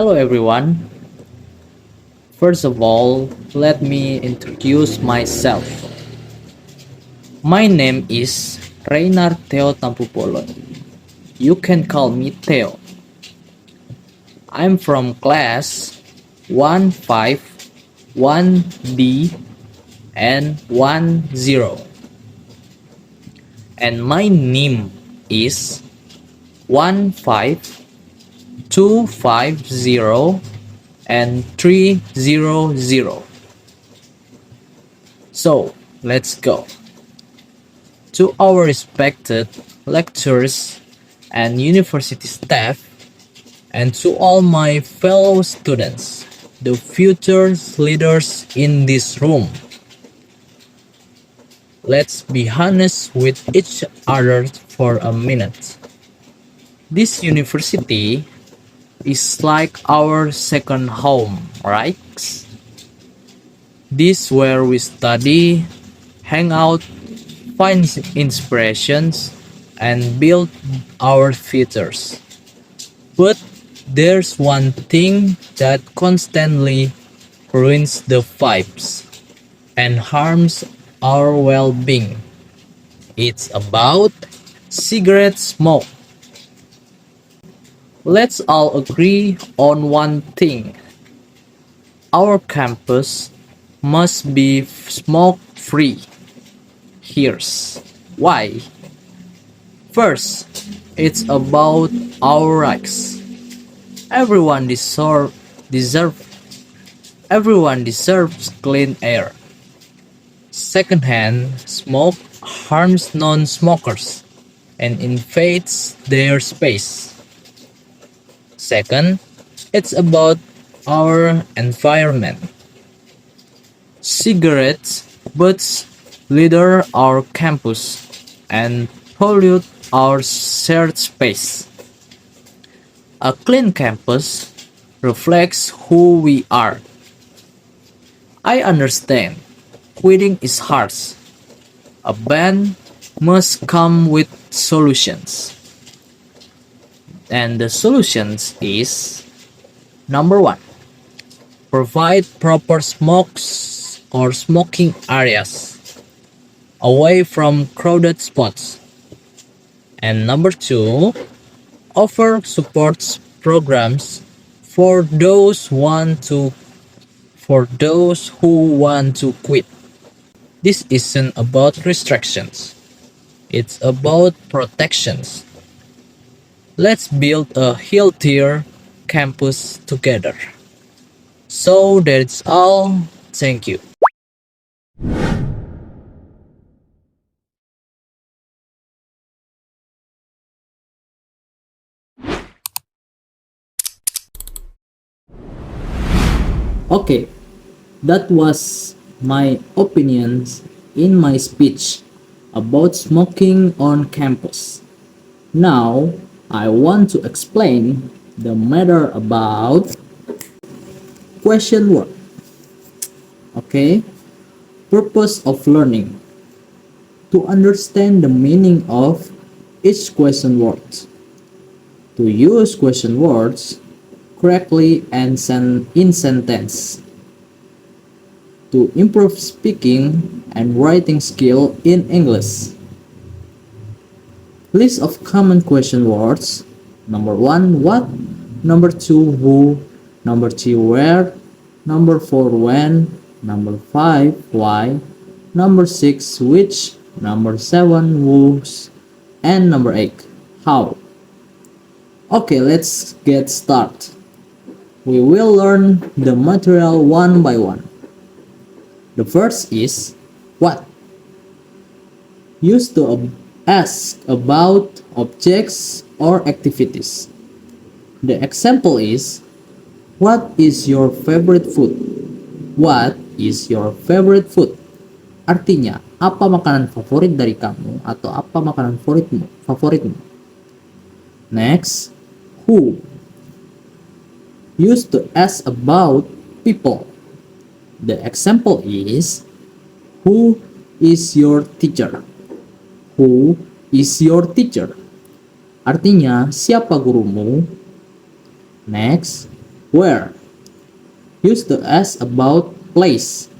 Hello everyone. First of all, let me introduce myself. My name is Reinar Theo Tampupolo. You can call me Theo. I'm from class 151D and 10. And my name is 15250 and 300. So, let's go. To our respected lecturers and university staff, and to all my fellow students, the future leaders in this room. Let's be honest with each other for a minute. This university is like our second home, right? This where we study, hang out, find inspirations, and build our futures. But there's one thing that constantly ruins the vibes and harms our well-being. It's about cigarette smoke. Let's all agree on one thing. Our campus must be smoke-free. Here's why. First, it's about our rights. Everyone deserve everyone deserves clean air. Secondhand smoke harms non-smokers and invades their space. Second, it's about our environment. Cigarettes butts litter our campus and pollute our shared space. A clean campus reflects who we are. I understand quitting is harsh. A ban must come with solutions. And the solutions is number 1. Provide proper smokes or smoking areas away from crowded spots. And number 2, offer support programs for those who want to quit. This isn't about restrictions. It's about protections. Let's build a healthier campus together. So that's all. Thank you. Okay, that was my opinions in my speech about smoking on campus. Now, I want to explain the matter about question work. Okay, purpose of learning. To understand the meaning of each question word. To use question words correctly and in sentence. To improve speaking and writing skill in English. List of common question words. Number 1, what? Number 2, who? Number 3, where? Number 4, when? Number 5, why? Number 6, which? Number 7, whose? And number 8, how? Okay, let's get started. We will learn the material one by one. The first is what? Used to ask about objects or activities. The example is, what is your favorite food? What is your favorite food? Artinya, apa makanan favorit dari kamu atau apa makanan favoritmu? Next, who? Used to ask about people. The example is, who is your teacher? Who is your teacher? Artinya, siapa gurumu? Next, Where. Use the S about place.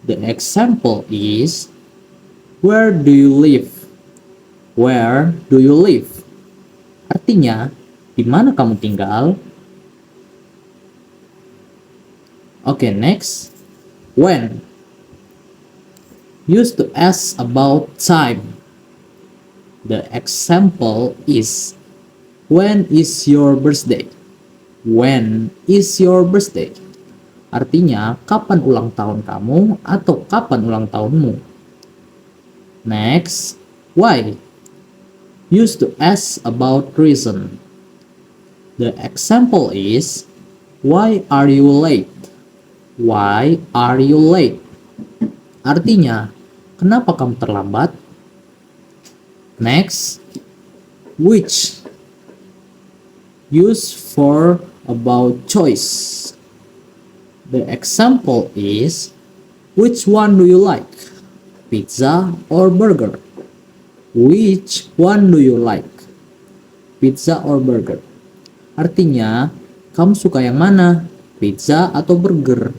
The example is, where do you live? Where do you live? Artinya, di mana kamu tinggal? Okay, next. When. Use the S about time. The example is, when is your birthday? When is your birthday? Artinya, kapan ulang tahun kamu atau kapan ulang tahunmu? Next, why? Use the S about reason. The example is, why are you late? Why are you late? Artinya, kenapa kamu terlambat? Next, which? Use for about choice. The example is, which one do you like? Pizza or burger? Which one do you like? Pizza or burger? Artinya, kamu suka yang mana? Pizza atau burger?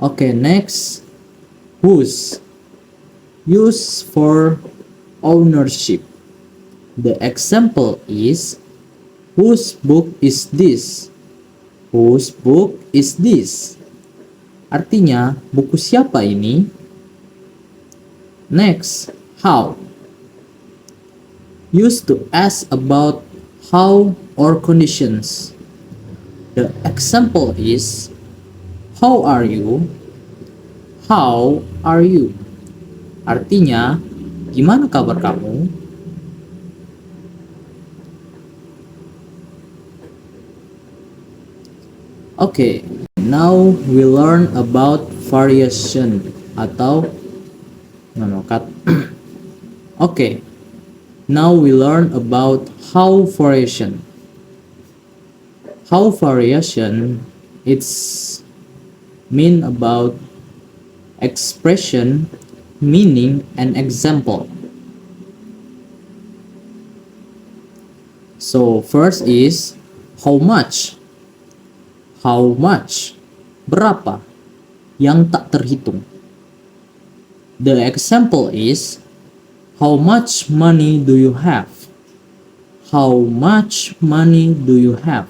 Okay, next. Whose. Use for ownership. The example is, whose book is this? Whose book is this? Artinya, buku siapa ini? Next, how. Use to ask about how or conditions. The example is, how are you? How are you? Artinya, gimana kabar kamu? Okay, now we learn about variation atau cut. Okay, now we learn about how variation. How variation it's mean about expression, meaning, and example. So first is how much. How much? Berapa? Yang tak terhitung. The example is, how much money do you have? How much money do you have?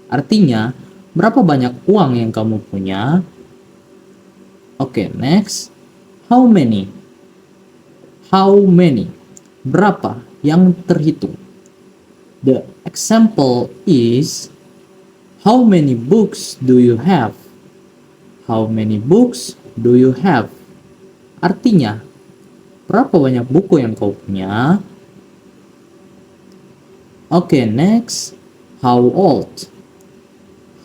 Artinya, berapa banyak uang yang kamu punya? Okay, next. How many? How many? Berapa yang terhitung? The example is, how many books do you have? How many books do you have? Artinya, berapa banyak buku yang kau punya? Okay, next. How old?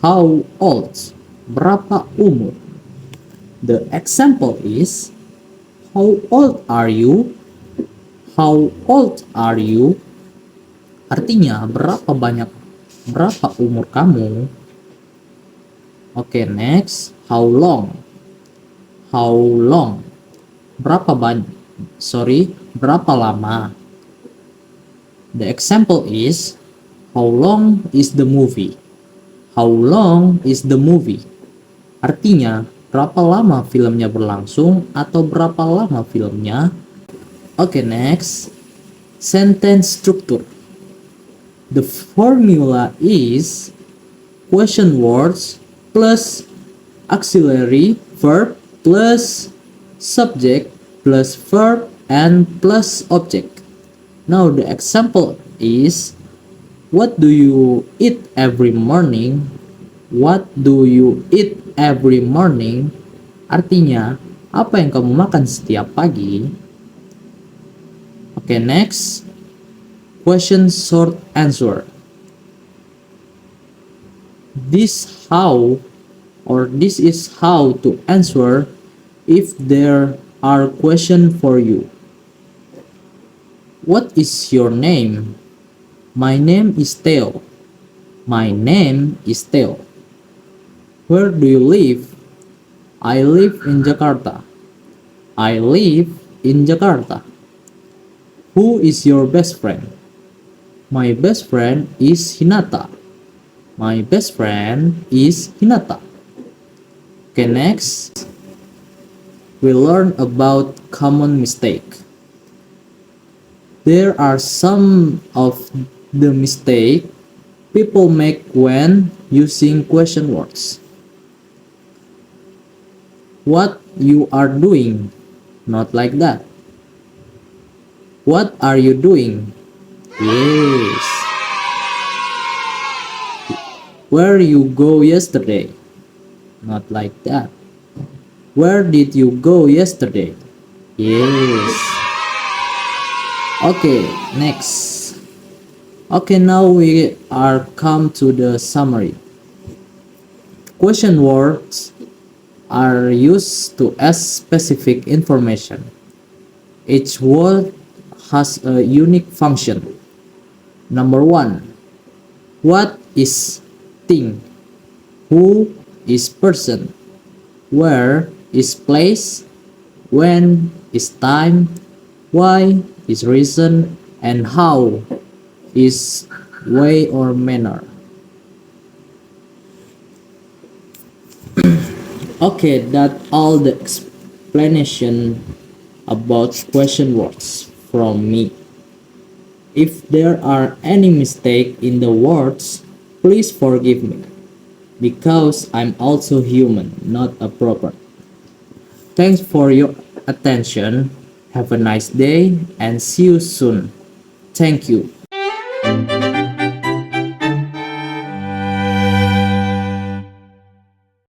How old? Berapa umur? The example is, how old are you? How old are you? Artinya, berapa umur kamu? Okay, next. How long? How long? Berapa lama? The example is, how long is the movie? How long is the movie? Artinya, berapa lama filmnya berlangsung atau berapa lama filmnya? Okay, next. Sentence structure. The formula is question words plus auxiliary verb plus subject plus verb and plus object. Now the example is, what do you eat every morning? What do you eat every morning? Artinya, apa yang kamu makan setiap pagi? Okay, next. Question short answer. This is how to answer if there are questions for you. What is your name? My name is Theo. My name is Theo. Where do you live? I live in Jakarta. I live in Jakarta. Who is your best friend? My best friend is Hinata. My best friend is Hinata. Okay, next we learn about common mistake. There are some of the mistake people make when using question words. What you are doing? Not like that. What are you doing? Yes. Where you go yesterday? Not like that. Where did you go yesterday? Yes. Okay, next. Okay, now we are come to the summary. Question words are used to ask specific information. Each word has a unique function. Number one, what is thing? Who is person? Where is place? When is time? Why is reason? And how is way or manner. Okay, that all the explanation about question words from me. If there are any mistake in the words, please forgive me, because I'm also human, not a robot. Thanks for your attention. Have a nice day and see you soon. Thank you.